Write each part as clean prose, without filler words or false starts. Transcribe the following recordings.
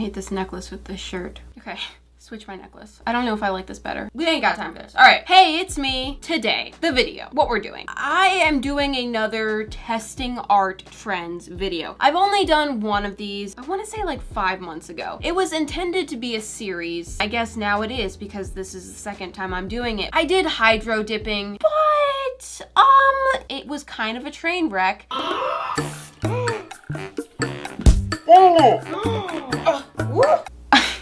hate this necklace with this shirt. Okay. Switch my necklace. I don't know if I like this better. We ain't got time for this. All right. Hey, it's me. Today, the video, what we're doing. I am doing another testing art trends video. I've only done one of these, I want to say like 5 months ago. It was intended to be a series. I guess now it is because this is the second time I'm doing it. I did hydro dipping, but it was kind of a train wreck.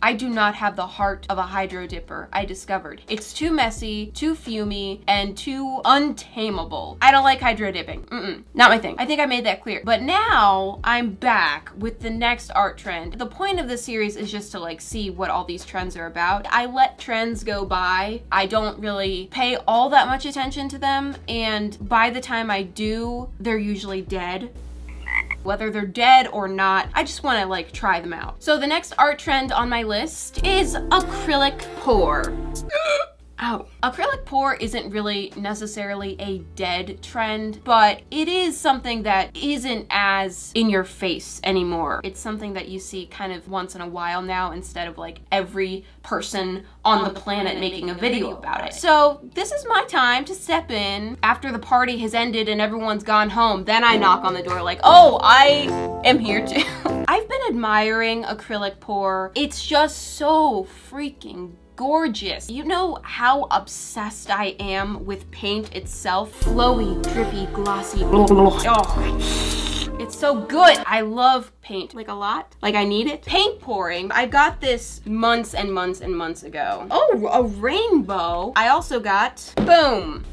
I do not have the heart of a hydro dipper, I discovered. It's too messy, too fumey, and too untamable. I don't like hydro dipping. Not my thing. I think I made that clear. But now I'm back with the next art trend. The point of this series is just to like see what all these trends are about. I let trends go by. I don't really pay all that much attention to them. And by the time I do, they're usually dead. Whether they're dead or not, I just want to like try them out. So the next art trend on my list is acrylic pour. Ow. Acrylic pour isn't really necessarily a dead trend, but it is something that isn't as in your face anymore. It's something that you see kind of once in a while now instead of like every person on the planet making a video about it. So this is my time to step in after the party has ended and everyone's gone home. Then I knock on the door like, oh, I am here too. I've been admiring acrylic pour. It's just so freaking gorgeous. You know how obsessed I am with paint itself? Flowy, drippy, glossy. Oh, it's so good. I love paint, like a lot. Like I need it. Paint pouring. I got this months and months and months ago. Oh, a rainbow. I also got, boom,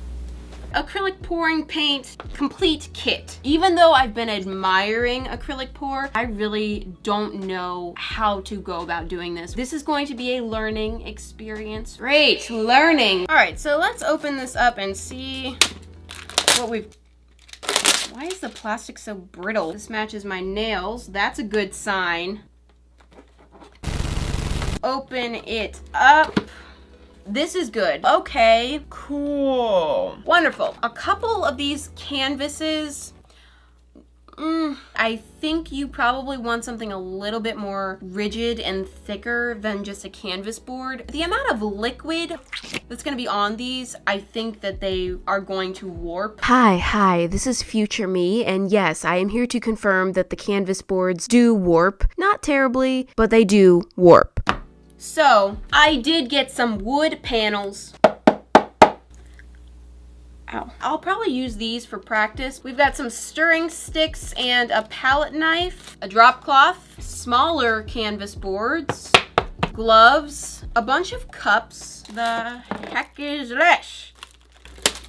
acrylic pouring paint complete kit. Even though I've been admiring acrylic pour, I really don't know how to go about doing this. This is going to be a learning experience. Great, learning. All right, so let's open this up and see what we've... Why is the plastic so brittle? This matches my nails. That's a good sign. Open it up. This is good. Okay, cool. Wonderful. A couple of these canvases, I think you probably want something a little bit more rigid and thicker than just a canvas board. The amount of liquid that's gonna be on these, I think that they are going to warp. Hi, this is future me, and yes, I am here to confirm that the canvas boards do warp. Not terribly, but they do warp. So, I did get some wood panels. Ow. I'll probably use these for practice. We've got some stirring sticks and a palette knife, a drop cloth, smaller canvas boards, gloves, a bunch of cups. The heck is this?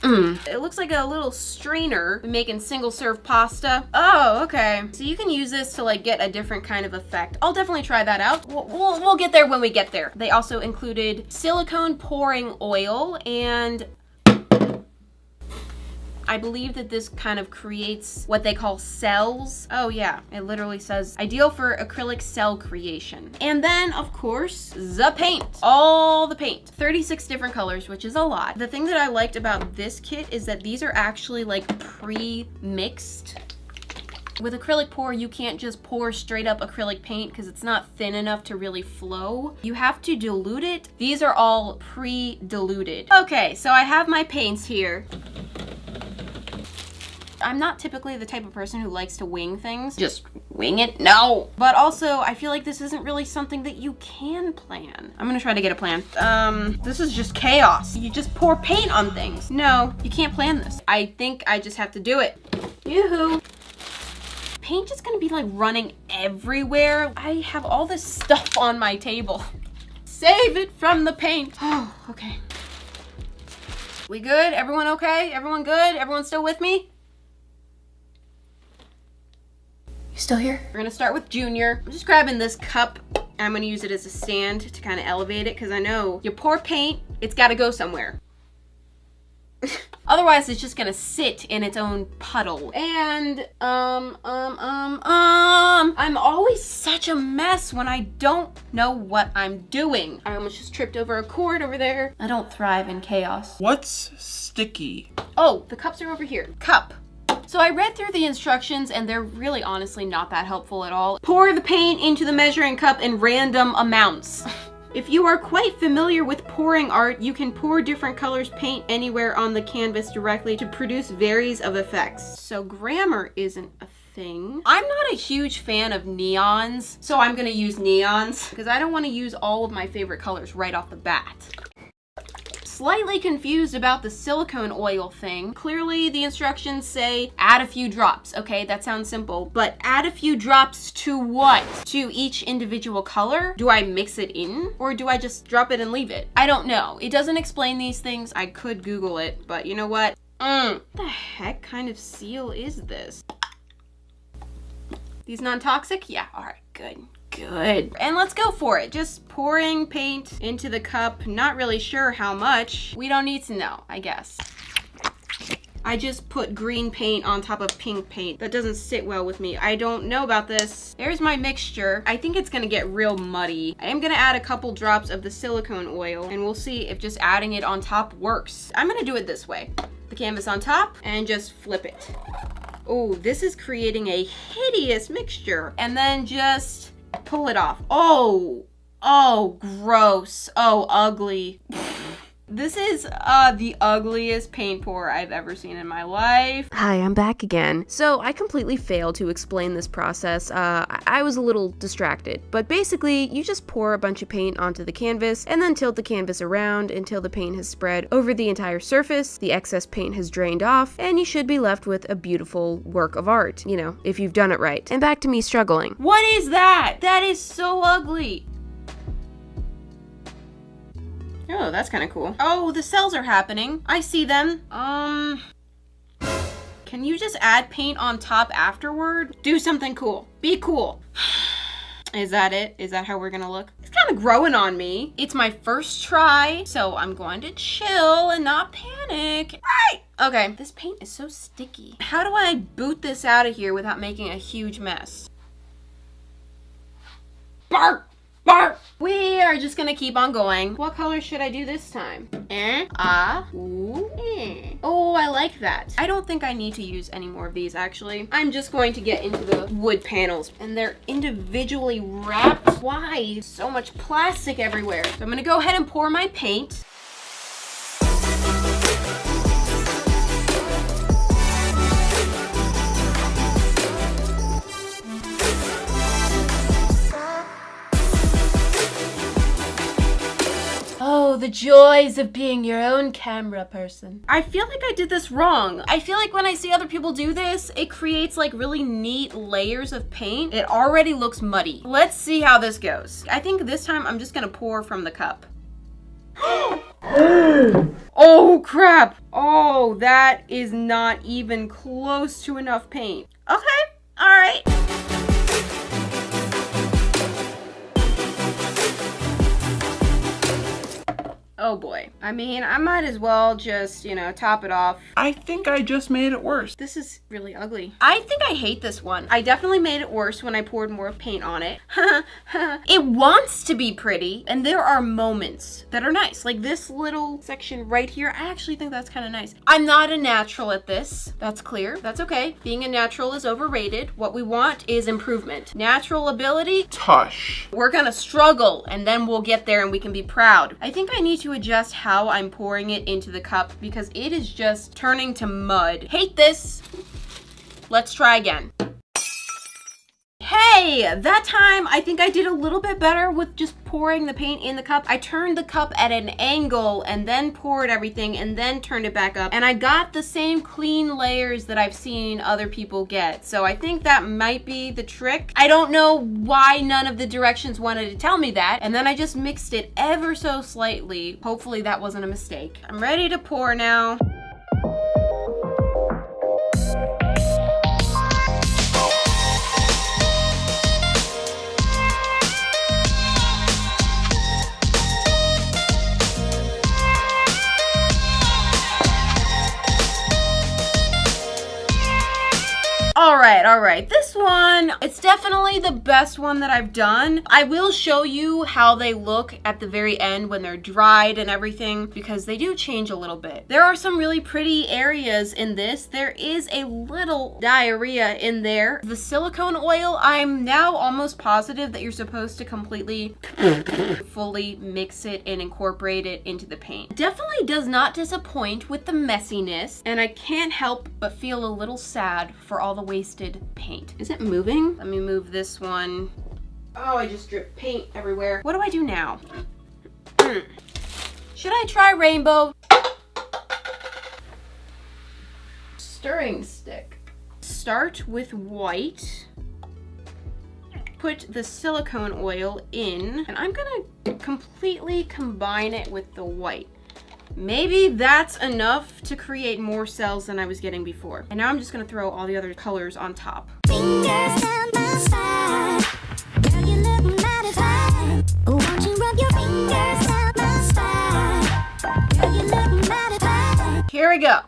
It looks like a little strainer making single serve pasta. Oh, okay. So you can use this to like get a different kind of effect. I'll definitely try that out. We'll get there when we get there. They also included silicone pouring oil, and I believe that this kind of creates what they call cells. Oh yeah, it literally says ideal for acrylic cell creation. And then of course, the paint. All the paint. 36 different colors, which is a lot. The thing that I liked about this kit is that these are actually like pre-mixed. With acrylic pour, you can't just pour straight up acrylic paint because it's not thin enough to really flow. You have to dilute it. These are all pre-diluted. Okay, so I have my paints here. I'm not typically the type of person who likes to wing things. Just wing it? No. But also, I feel like this isn't really something that you can plan. I'm gonna try to get a plan. This is just chaos. You just pour paint on things. No, you can't plan this. I think I just have to do it. Yoo-hoo. Paint is gonna be like running everywhere. I have all this stuff on my table. Save it from the paint. Oh, okay. We good? Everyone okay? Everyone good? Everyone still with me? Still here? We're gonna start with Junior. I'm just grabbing this cup. I'm gonna use it as a stand to kind of elevate it because I know you pour paint, it's gotta go somewhere. Otherwise, it's just gonna sit in its own puddle. And, I'm always such a mess when I don't know what I'm doing. I almost just tripped over a cord over there. I don't thrive in chaos. What's sticky? Oh, the cups are over here. Cup. So I read through the instructions and they're really honestly not that helpful at all. Pour the paint into the measuring cup in random amounts. If you are quite familiar with pouring art, you can pour different colors paint anywhere on the canvas directly to produce varies of effects. So grammar isn't a thing. I'm not a huge fan of neons, so I'm gonna use neons because I don't want to use all of my favorite colors right off the bat. Slightly confused about the silicone oil thing. Clearly the instructions say add a few drops. Okay, that sounds simple, but add a few drops to what? To each individual color? Do I mix it in or do I just drop it and leave it? I don't know. It doesn't explain these things. I could Google it, but you know what? What the heck kind of seal is this? These non-toxic? Yeah, all right, good. Good. And let's go for it. Just pouring paint into the cup. Not really sure how much. We don't need to know, I guess. I just put green paint on top of pink paint. That doesn't sit well with me. I don't know about this. There's my mixture. I think it's gonna get real muddy. I am gonna add a couple drops of the silicone oil and we'll see if just adding it on top works. I'm gonna do it this way. The canvas on top and just flip it. Oh, this is creating a hideous mixture. And then just pull it off. Oh, gross. Oh, ugly. This is the ugliest paint pour I've ever seen in my life. Hi, I'm back again. So I completely failed to explain this process. I was a little distracted, but basically you just pour a bunch of paint onto the canvas and then tilt the canvas around until the paint has spread over the entire surface, the excess paint has drained off, and you should be left with a beautiful work of art, you know, if you've done it right. And back to me struggling. What is that? That is so ugly. Oh, that's kind of cool. Oh, the cells are happening. I see them. Can you just add paint on top afterward? Do something cool. Be cool. Is that it? Is that how we're gonna look? It's kind of growing on me. It's my first try, so I'm going to chill and not panic. Right! Okay, this paint is so sticky. How do I boot this out of here without making a huge mess? Bark! Bark! We are just gonna keep on going. What color should I do this time? Oh, I like that. I don't think I need to use any more of these, actually. I'm just going to get into the wood panels, and they're individually wrapped. Why? So much plastic everywhere. So I'm gonna go ahead and pour my paint. Oh, the joys of being your own camera person. I feel like I did this wrong. I feel like when I see other people do this, it creates like really neat layers of paint. It already looks muddy. Let's see how this goes. I think this time I'm just gonna pour from the cup. Oh, crap. Oh, that is not even close to enough paint. Okay, all right. Oh boy. I mean, I might as well just, you know, top it off. I think I just made it worse. This is really ugly. I think I hate this one. I definitely made it worse when I poured more paint on it. It wants to be pretty, and there are moments that are nice. Like this little section right here, I actually think that's kind of nice. I'm not a natural at this. That's clear. That's okay. Being a natural is overrated. What we want is improvement. Natural ability? Tush. We're gonna struggle, and then we'll get there and we can be proud. I think I need to adjust how I'm pouring it into the cup because it is just turning to mud. Hate this. Let's try again. Hey, that time I think I did a little bit better with just pouring the paint in the cup. I turned the cup at an angle and then poured everything and then turned it back up. And I got the same clean layers that I've seen other people get. So I think that might be the trick. I don't know why none of the directions wanted to tell me that. And then I just mixed it ever so slightly. Hopefully that wasn't a mistake. I'm ready to pour now. All right, All right. This one, it's definitely the best one that I've done. I will show you how they look at the very end when they're dried and everything, because they do change a little bit. There are some really pretty areas in this. There is a little diarrhea in there. The silicone oil, I'm now almost positive that you're supposed to completely fully mix it and incorporate it into the paint. Definitely does not disappoint with the messiness, and I can't help but feel a little sad for all the wasted paint. Is it moving? Let me move this one. Oh, I just dripped paint everywhere. What do I do now? Should I try rainbow? Stirring stick. Start with white. Put the silicone oil in, and I'm gonna completely combine it with the white. Maybe that's enough to create more cells than I was getting before. And now I'm just gonna throw all the other colors on top. Fingers down my spine. Girl, you look mighty fine. Won't you rub your fingers down my spine? Girl, you look mighty fine. Here we go.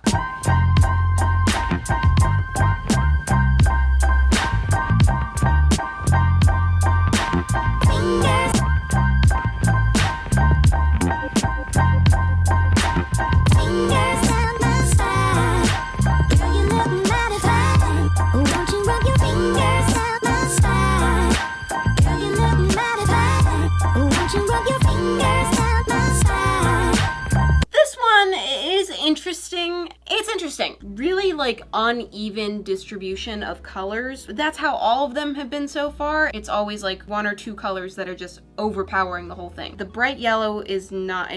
Interesting. Really like uneven distribution of colors. That's how all of them have been so far. It's always like one or two colors that are just overpowering the whole thing. The bright yellow is not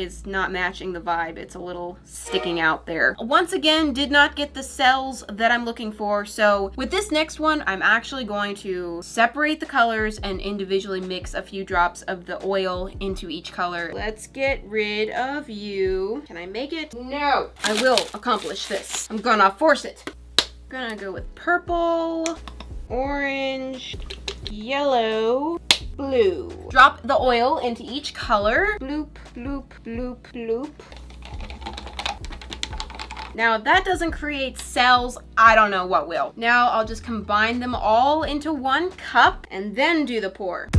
matching the vibe. It's a little sticking out there. Once again, did not get the cells that I'm looking for. So with this next one, I'm actually going to separate the colors and individually mix a few drops of the oil into each color. Let's get rid of you. Can I make it? No. I will accomplish this. I'm gonna force it. I'm gonna go with purple, orange, yellow, blue. Drop the oil into each color. Bloop, bloop, bloop, bloop. Now, if that doesn't create cells, I don't know what will. Now, I'll just combine them all into one cup and then do the pour.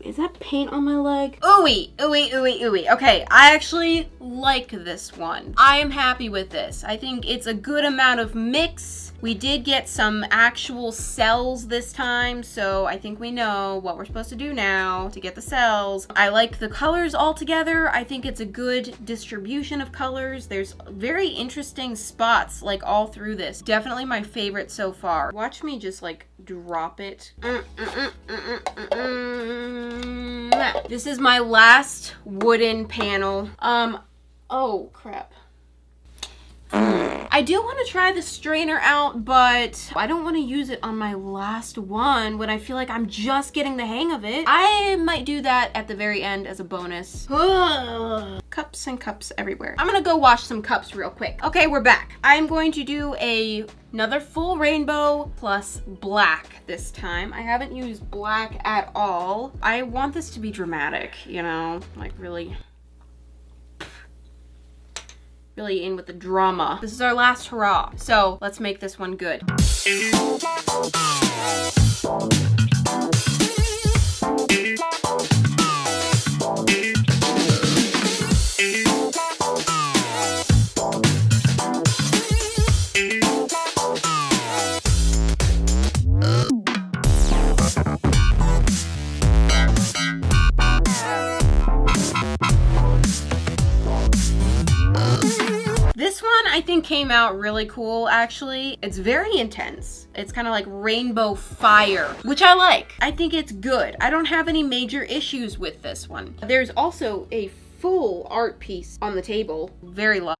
Is that paint on my leg? Ooey, ooey, ooey, ooey. Okay, I actually like this one. I am happy with this. I think it's a good amount of mix. We did get some actual cells this time, so I think we know what we're supposed to do now to get the cells. I like the colors all together. I think it's a good distribution of colors. There's very interesting spots like all through this. Definitely my favorite so far. Watch me just like drop it. This is my last wooden panel. Oh crap. I do want to try the strainer out, but I don't want to use it on my last one when I feel like I'm just getting the hang of it. I might do that at the very end as a bonus. Cups and cups everywhere. I'm gonna go wash some cups real quick. Okay, we're back. I'm going to do another full rainbow plus black this time. I haven't used black at all. I want this to be dramatic, you know, like really in with the drama. This is our last hurrah. So let's make this one good. This one I think came out really cool actually. It's very intense. It's kind of like rainbow fire, which I like. I think it's good. I don't have any major issues with this one. There's also a full art piece on the table. Very lovely.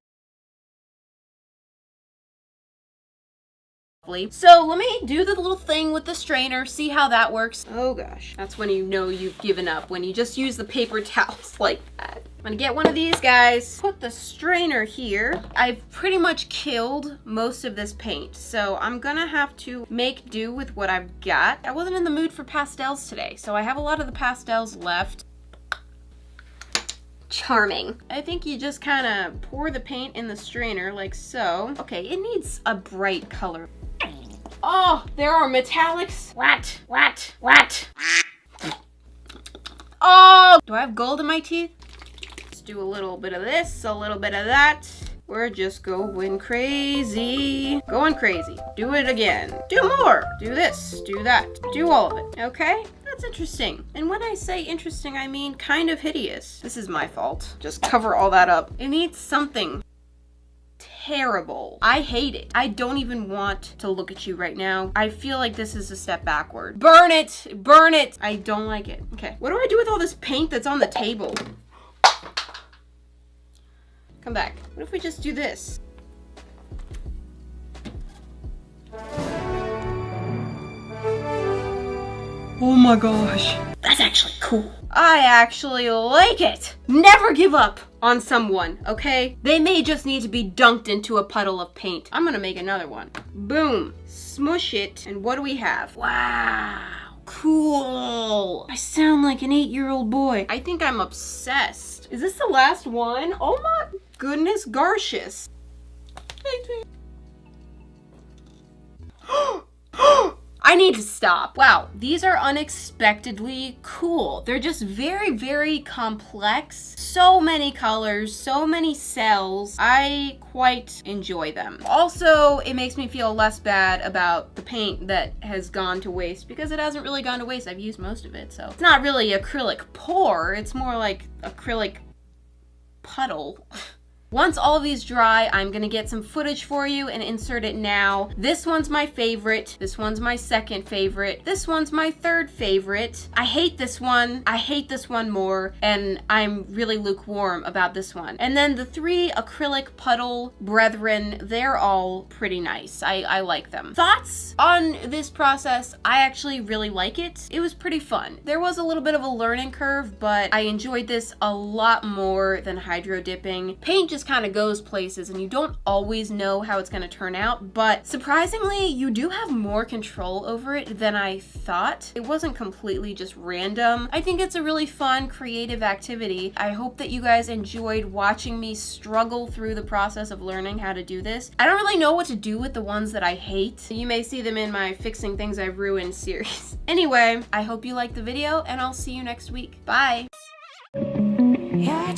correctly. So let me do the little thing with the strainer, see how that works. Oh gosh, that's when you know you've given up, when you just use the paper towels like that. I'm gonna get one of these guys, put the strainer here. I've pretty much killed most of this paint, so I'm gonna have to make do with what I've got. I wasn't in the mood for pastels today, so I have a lot of the pastels left. Charming. I think you just kind of pour the paint in the strainer like so. Okay, it needs a bright color. Oh, there are metallics. What? Oh, do I have gold in my teeth? Let's do a little bit of this, a little bit of that. We're just going crazy. Going crazy. Do it again. Do more. Do this. Do that. Do all of it. Okay? That's interesting. And when I say interesting, I mean kind of hideous. This is my fault. Just cover all that up. It needs something terrible. I hate it. I don't even want to look at you right now. I feel like this is a step backward. Burn it! Burn it! I don't like it. Okay. What do I do with all this paint that's on the table? Come back. What if we just do this? Oh my gosh. That's actually cool. I actually like it. Never give up on someone, okay? They may just need to be dunked into a puddle of paint. I'm gonna make another one. Boom. Smush it. And what do we have? Wow. Cool. I sound like an 8-year-old boy. I think I'm obsessed. Is this the last one? Oh my goodness gracious. I need to stop. Wow, these are unexpectedly cool. They're just very, very complex. So many colors, so many cells. I quite enjoy them. Also, it makes me feel less bad about the paint that has gone to waste because it hasn't really gone to waste. I've used most of it, so. It's not really acrylic pour, it's more like acrylic puddle. Once all of these dry, I'm gonna get some footage for you and insert it now. This one's my favorite. This one's my second favorite. This one's my third favorite. I hate this one. I hate this one more, and I'm really lukewarm about this one. And then the 3 acrylic puddle brethren, they're all pretty nice. I like them. Thoughts on this process? I actually really like it. It was pretty fun. There was a little bit of a learning curve, but I enjoyed this a lot more than hydro dipping. Paint just kind of goes places and you don't always know how it's going to turn out, but surprisingly you do have more control over it than I thought. It wasn't completely just random. I think it's a really fun, creative activity. I hope that you guys enjoyed watching me struggle through the process of learning how to do this. I don't really know what to do with the ones that I hate. You may see them in my Fixing Things I've Ruined series. Anyway, I hope you liked the video and I'll see you next week. Bye! Yeah,